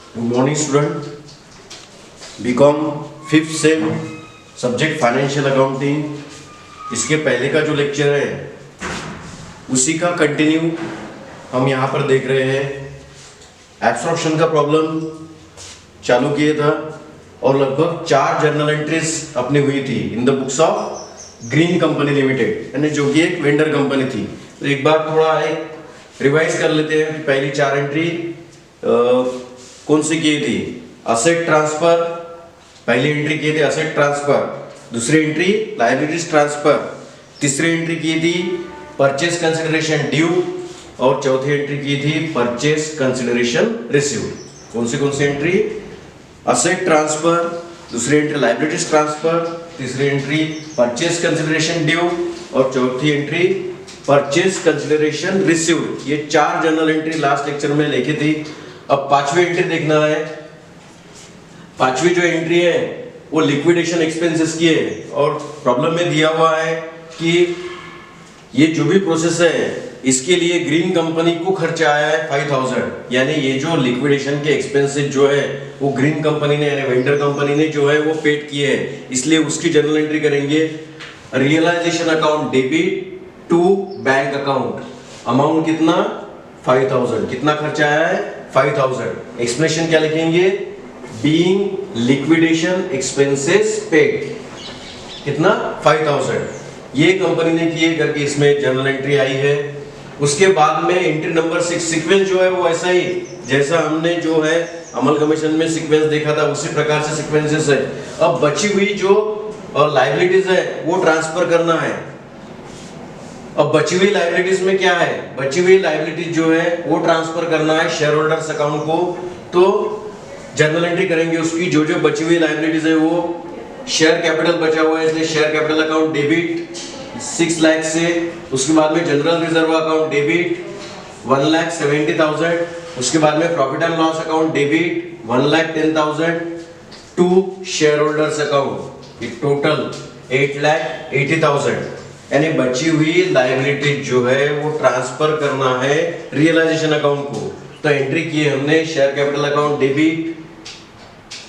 Good morning student. B Com fifth sem subject financial accounting, इसके पहले का जो लेक्चर है उसी का कंटिन्यू हम यहाँ पर देख रहे हैं। एब्सॉर्प्शन का प्रॉब्लम चालू किया था और लगभग 4 जर्नल एंट्रीज अपनी हुई थी इन the books of Green Company limited, यानी जो कि एक वेंडर कंपनी थी। तो एक बार थोड़ा एक रिवाइज कर लेते हैं कि पहली 4 एंट्री कौन सी की थी। असेट ट्रांसफर, पहली एंट्री की थी असेट ट्रांसफर, दूसरी एंट्री लायबिलिटीज ट्रांसफर, तीसरी एंट्री की थी परचेज कंसिडरेशन ड्यू और चौथी एंट्री की थी परचेज कंसिडरेशन रिसीव्ड। कौन सी एंट्री? असेट ट्रांसफर, दूसरी एंट्री लायबिलिटीज ट्रांसफर, तीसरी एंट्री परचेज कंसिडरेशन ड्यू और चौथी एंट्री परचेज कंसिडरेशन रिसीव्ड। ये 4 जर्नल एंट्री लास्ट लेक्चर में लिखी थी। अब पांचवी एंट्री देखना है। पांचवी जो एंट्री है वो लिक्विडेशन एक्सपेंसेस की है और प्रॉब्लम में दिया हुआ है कि ये जो भी प्रोसेस है इसके लिए ग्रीन कंपनी को खर्चा आया है 5000, यानी ये जो लिक्विडेशन के एक्सपेंसेस जो है वो ग्रीन कंपनी ने यानी वेंडर कंपनी ने जो है वो पेड किए है, इसलिए उसकी जर्नल एंट्री करेंगे। Realisation account debit to bank account, amount कितना 5000, कितना खर्चा आया है 5000। एक्सप्लेनेशन क्या लिखेंगे? बीइंग लिक्विडेशन एक्सपेंसेस पेड, कितना 5000 ये कंपनी ने किए करके इसमें जर्नल एंट्री आई है। उसके बाद में एंट्री नंबर 6 सीक्वेंस जो है वो ऐसा ही जैसा हमने जो है अमल कमीशन में सीक्वेंस देखा था उसी प्रकार से सीक्वेंसेस है। अब बची हुई जो लायबिलिटीज है वो ट्रांसफर करना है। अब बची हुई लायबिलिटीज में क्या है? बची हुई लायबिलिटीज जो है वो ट्रांसफर करना है शेयर होल्डर्स अकाउंट को। तो जर्नल एंट्री करेंगे उसकी जो बची हुई लायबिलिटीज है वो शेयर कैपिटल बचा हुआ है इसलिए share capital account debit 6 lakh से। उसके बाद में जनरल रिजर्व अकाउंट डेबिट 1,70,000। उसके बाद में profit and loss account debit 1,10,000 to share holders account, total 8,80,000। यानी बची हुई लायबिलिटी जो है वो ट्रांसफर करना है रियलाइजेशन अकाउंट को। तो एंट्री की है हमने share capital account debit,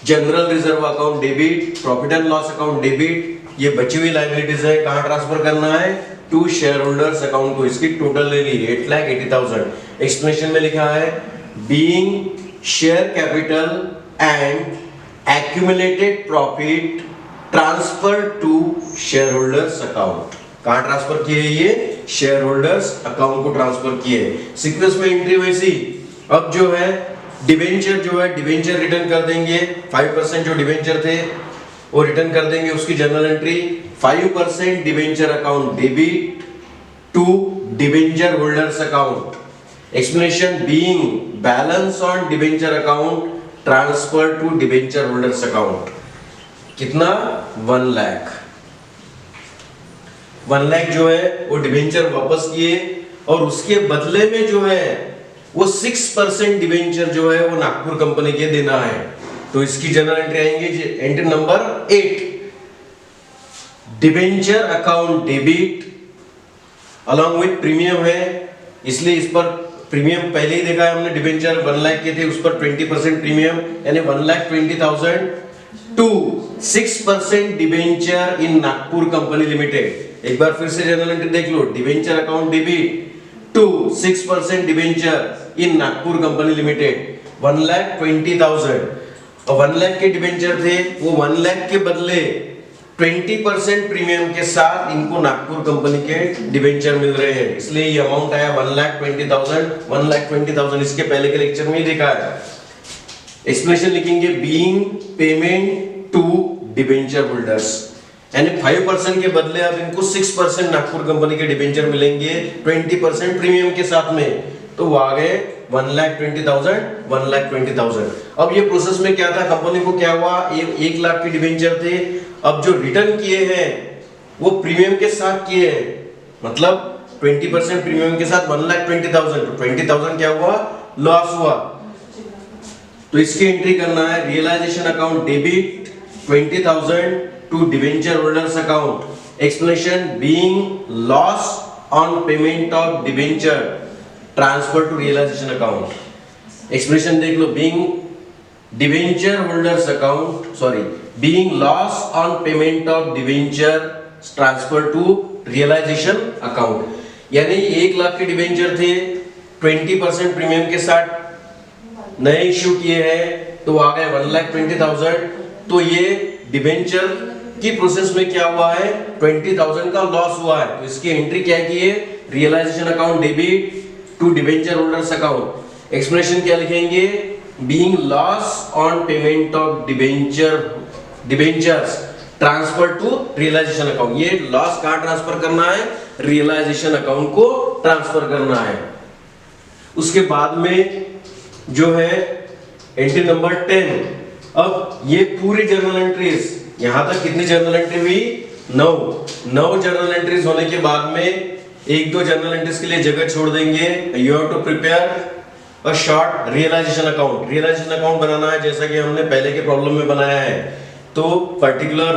general reserve account debit, profit and loss account debit. ये बची हुई लायबिलिटीज है, कहां ट्रांसफर करना है? टू शेयर होल्डर्स अकाउंट को। इसकी टोटल ले ली 8,80,000। एक्सप्लेनेशन में लिखा है being share capital and accumulated profit transfer to share holders account. कहां ट्रांसफर किए? ये शेयर होल्डर्स अकाउंट को ट्रांसफर किए। सीक्वेंस में एंट्री वैसी। अब जो है डिवेंचर जो है डिवेंचर रिटर्न कर देंगे, 5% जो डिवेंचर थे वो रिटर्न कर देंगे। उसकी journal entry 5% debenture account debit to debenture holders account. Explanation being balance on debenture account transfer to debenture holders account. कितना? 1 लाख। 1 लाख जो है वो डिवेंचर वापस किए और उसके बदले में जो है वो 6% डिवेंचर जो है वो नागपुर कंपनी के देना है। तो इसकी जर्नल एंट्री आएंगे entry number 8 debenture account debit along with premium है, इसलिए इस पर प्रीमियम पहले ही देखा है हमने। डिवेंचर 1 लाख के थे, उस पर 20% प्रीमियम यानी 1,20,000 to 6% debenture in Nagpur company limited. एक बार फिर से जर्नल एंट्री देख लो, debenture account debit to 6% debenture in Nagpur company limited 1,20,000। और 1 लाख के डिवेंचर थे, वो 1 लाख के बदले 20% प्रीमियम के साथ इनको नागपुर कंपनी के डिवेंचर मिल रहे हैं, इसलिए ये अमाउंट आया 1,20,000। 1,20,000 इसके पहले के लेक्चर में ही देखा है। एक्सप्लेनेशन लिखेंगे being payment to debenture holders, यानी 5% के बदले अब इनको 6% नागपुर कंपनी के डिवेंचर मिलेंगे 20% प्रीमियम के साथ में। तो वो आ गए 1,20,000, 1,20,000। अब ये प्रोसेस में क्या था, कंपनी को क्या हुआ, 1 लाख के डिवेंचर थे, अब जो रिटर्न किए हैं वो प्रीमियम के साथ किए हैं, मतलब 20% प्रीमियम के साथ 1,20,000। तो 20,000 क्या हुआ? लॉस हुआ। तो इसकी एंट्री करना है realisation account debit 20,000 to debenture holders account. Explanation being loss on payment of debenture transfer to realization account. Explanation देख लो, being debenture holders account being loss on payment of debenture transfer to realisation account. यानी 1 लाख के debenture थे, 20% premium के साथ नए issue किए हैं, तो आ गए 1,20,000। तो ये डिवेंचर की प्रोसेस में क्या हुआ है, 20,000 का लॉस हुआ है। तो इसकी एंट्री क्या की है, realisation account debit to debenture holders account. Explanation क्या लिखेंगे, being loss on payment of debentures transfer to realisation account. ये लॉस कहां ट्रांसफर करना है, रियलाइजेशन अकाउंट को ट्रांसफर करना है। उसके बाद में जो है एंट्री नंबर 10। अब ये पूरी जर्नल एंट्रीज, यहां तक कितनी जर्नल एंट्री हुई, 9 जर्नल एंट्रीज होने के बाद में 1-2 जर्नल एंट्रीज के लिए जगह छोड़ देंगे। You have to prepare a short realisation account. Realisation account बनाना है जैसा कि हमने पहले के प्रॉब्लम में बनाया है, तो पर्टिकुलर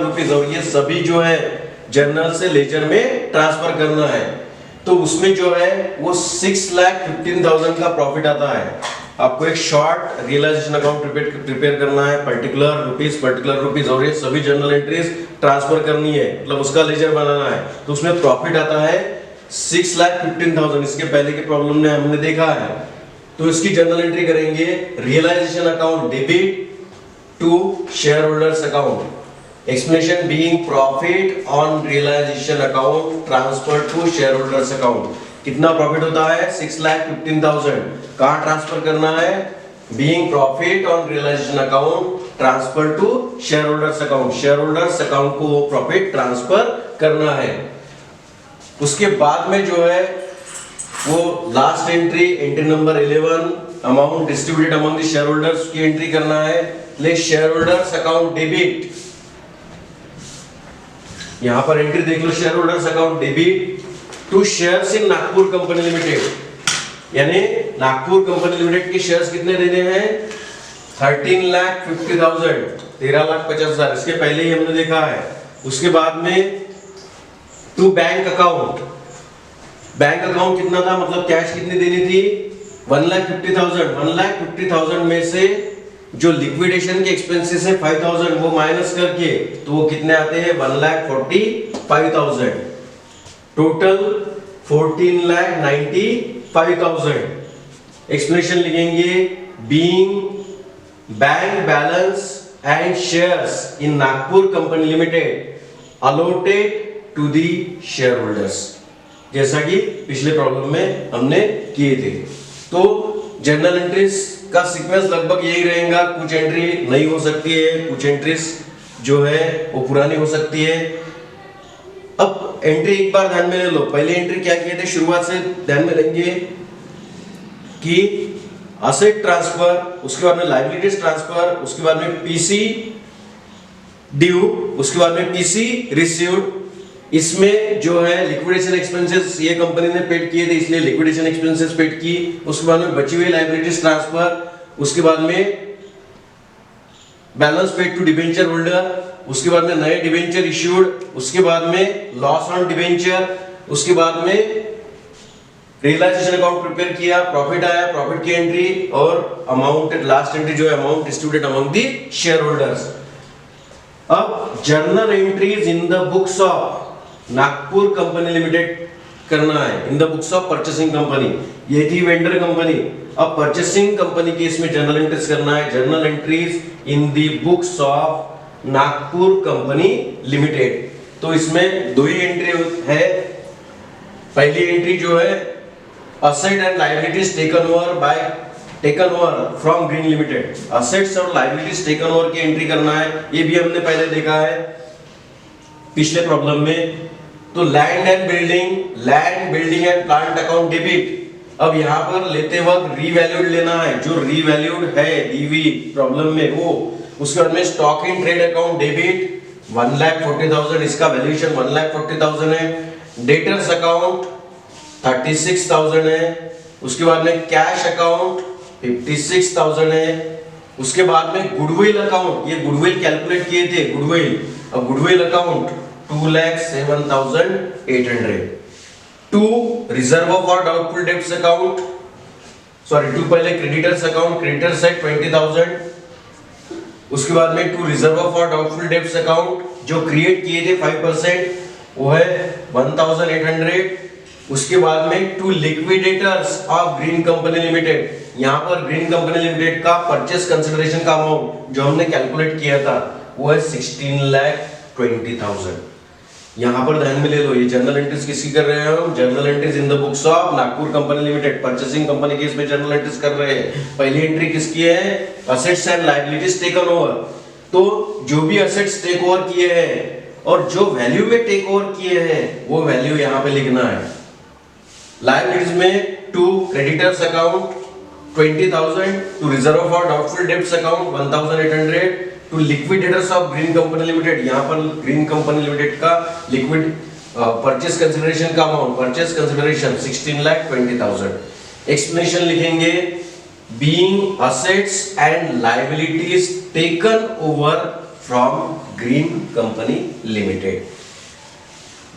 रुपीस और ये सभी जो है जर्नल से लेजर में ट्रांसफर करना है। तो उसमें जो है वो 6,15,000 का प्रॉफिट आता है। आपको एक शॉर्ट रियलाइजेशन अकाउंट प्रिपेयर करना है, पर्टिकुलर रुपीस और ये सभी जर्नल एंट्रीज ट्रांसफर करनी है, मतलब उसका लेजर बनाना है। तो उसमें प्रॉफिट आता है 6,15,000। इसके पहले के प्रॉब्लम में हमने देखा है। तो इसकी जर्नल एंट्री करेंगे, realisation account debit to share holders account. Explanation being profit on realisation account transfer to share holders account. कितना प्रॉफिट होता है, 6,15,000। कहां ट्रांसफर करना है, being profit on realisation account transfer to share holders account. Share holders account को वो profit transfer करना है। उसके बाद में जो है वो last entry number 11, amount distributed among the share holders की एंट्री करना है। ले शेयर होल्डर्स अकाउंट डेबिट, यहां पर एंट्री देख लो, share holders account debit to shares in Nagpur company limited. यानी नागपुर कंपनी लिमिटेड के शेयर्स कितने देने हैं, 13,50,000, 13,50,000। इसके पहले ही हमने देखा है। उसके बाद में टू बैंक अकाउंट कितना था, मतलब कैश कितनी देनी थी, 1,50,000। 1,50,000 में से जो लिक्विडेशन के एक्सपेंसेस है 5,000 वो माइनस करके तो वो कितने आते हैं, 1,45,000। टोटल 14,95,000। एक्सप्लेनेशन लिखेंगे, being bank balance and shares in Nagpur company Limited allotted to the share holders, जैसा कि पिछले प्रॉब्लम में हमने किए थे। तो जर्नल एंट्रीज का सीक्वेंस लगभग यही रहेगा। कुछ एंट्री नई हो सकती है, कुछ एंट्रीज जो है वो पुरानी हो सकती है। अब एंट्री एक बार ध्यान में ले लो। पहली एंट्री क्या किए थे, शुरुआत से ध्यान में लेंगे कि असेट ट्रांसफर, उसके बाद में लायबिलिटीज ट्रांसफर, उसके बाद में पीसी ड्यू, उसके बाद में पीसी रिसीव्ड। इसमें जो है लिक्विडेशन एक्सपेंसेस ये कंपनी ने पेड किए थे, इसलिए लिक्विडेशन एक्सपेंसेस पेड की। उसके बाद में बची हुई लायबिलिटीज ट्रांसफर, उसके बाद में balance paid to debenture holder, उसके बाद में नए डिबेंचर इश्यूड, उसके बाद में लॉस ऑन डिबेंचर, उसके बाद में रियलाइजेशन अकाउंट प्रिपेयर किया, प्रॉफिट आया, प्रॉफिट की एंट्री और अमाउंट, लास्ट एंट्री जो है amount distributed among the share holders. अब journal entries in the books of Nagpur company limited करना है, in the books of purchasing company. ये थी वेंडर कंपनी। अब परचेसिंग कंपनी के इसमें जर्नल एंट्रीज करना है, journal entries in the books of Nagpur company limited. तो इसमें दो ही एंट्री है। पहली एंट्री जो है asset and liabilities taken over from green limited. Assets और लायबिलिटीज टेकन ओवर की एंट्री करना है, ये भी हमने पहले देखा है पिछले प्रॉब्लम में। तो land building and plant account debit. अब यहां पर लेते वक्त रीवैल्यूड लेना है, जो रीवैल्यूड है डीवी प्रॉब्लम में वो। उसके बाद में stock in trade account debit 1,40,000, इसका वैल्यूएशन 1,40,000 है। डेटर्स अकाउंट 36,000 है। उसके बाद में कैश अकाउंट 56,000 है। उसके बाद में गुडविल अकाउंट, ये गुडविल कैलकुलेट किए थे, गुडविल। अब goodwill account 2,07,800। To reserve for doubtful debts account sorry to पहले क्रेडिटर्स अकाउंट, क्रेडिटर्स है 20,000, उसके बाद में to reserve for doubtful debts account जो क्रिएट किए थे 5% वो है 1,800, उसके बाद में to liquidators of Green Company Limited, यहाँ पर ग्रीन कंपनी लिमिटेड का परचेस कंसिडरेशन का अमाउंट जो हमने कैलकुलेट किया था वो है 16,20,000। यहाँ पर ध्यान में ले लो, ये जर्नल एंट्रीज किसकी कर रहे हैं हम? Journal entries in the books of Nagpur company limited, purchasing company के इसमें जर्नल एंट्रीज कर रहे हैं। पहली एंट्री किसकी है? Assets and liabilities taken over. तो जो भी असेट्स टेक ओवर किए हैं और जो वैल्यू में टेक ओवर किए हैं वो वैल्यू यहाँ पे लिखना है। लायबिलिटीज में to creditors account 20,000, to reserve for doubtful debts account 1,800, to liquidators of Green Company Limited, यहाँ पर ग्रीन कंपनी लिमिटेड का लिक्विड परचेस कंसिडरेशन का अमाउंट, परचेस कंसिडरेशन 16,20,000। एक्सप्लेनेशन लिखेंगे being assets and liabilities taken over from Green Company Limited.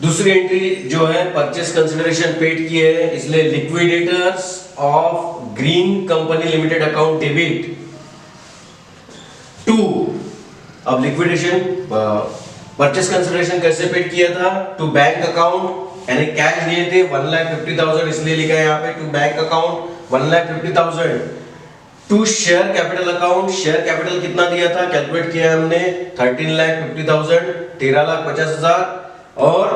दूसरी entry जो है purchase consideration paid की है, इसलिए liquidators of Green Company Limited account debit to, अब लिक्विडेशन परचेस कंसिडरेशन कैसे पेड किया था? टू बैंक अकाउंट, यानी कैश दिए थे 1,50,000 इसलिए लिखा है यहाँ पे to bank account 1,50,000, to share capital account, share capital कितना दिया था कैलकुलेट किया हमने 13,50,000, 13,50,000, और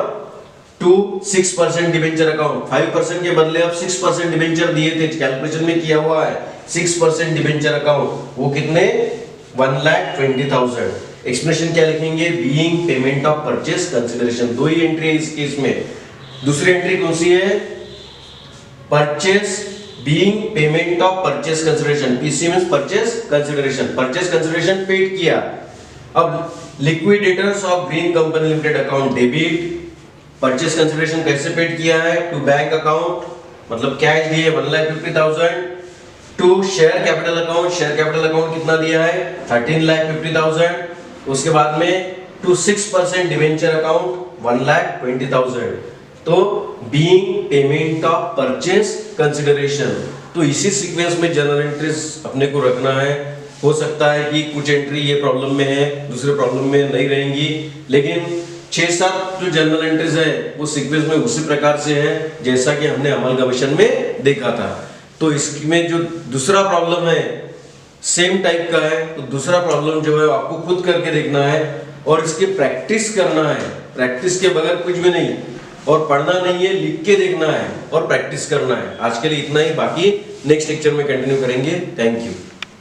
टू 6% डिबेंचर अकाउंट, 5% के बदले अब 6% डिबेंचर दिए थे, कैलकुलेशन में किया हुआ है 6% डिबेंचर अकाउंट, वो कितने 1,20,000। एक्सप्लेनेशन क्या लिखेंगे? Being payment of purchase consideration. दो ही एंट्री है इस केस में। दूसरी एंट्री कौन सी है? Purchase being payment of purchase consideration, PC means purchase consideration, purchase consideration paid किया। अब liquidators of Green Company Limited account debit, purchase consideration कैसे पेड किया है? टू बैंक अकाउंट, मतलब कैश दिए 1,50,000, to share capital account, share capital account कितना दिया है 13,50,000, उसके बाद में टू 6% डिवेंचर अकाउंट 1,20,000। तो being payment of purchase consideration, तो इसी सीक्वेंस में जर्नल एंट्रीज अपने को रखना है। हो सकता है कि कुछ एंट्री ये प्रॉब्लम में है, दूसरे प्रॉब्लम में नहीं रहेंगी, लेकिन 6-7 जो जर्नल एंट्रीज है वो सीक्वेंस में उसी प्रकार से है जैसा कि हमने अमलगमेशन में देखा था। तो इसमें जो दूसरा प्रॉब्लम है सेम टाइप का है, तो दूसरा प्रॉब्लम जो है आपको खुद करके देखना है और इसकी प्रैक्टिस करना है। प्रैक्टिस के बगैर कुछ भी नहीं, और पढ़ना नहीं है, लिख के देखना है और प्रैक्टिस करना है। आज के लिए इतना ही, बाकी नेक्स्ट लेक्चर में कंटिन्यू करेंगे। Thank you.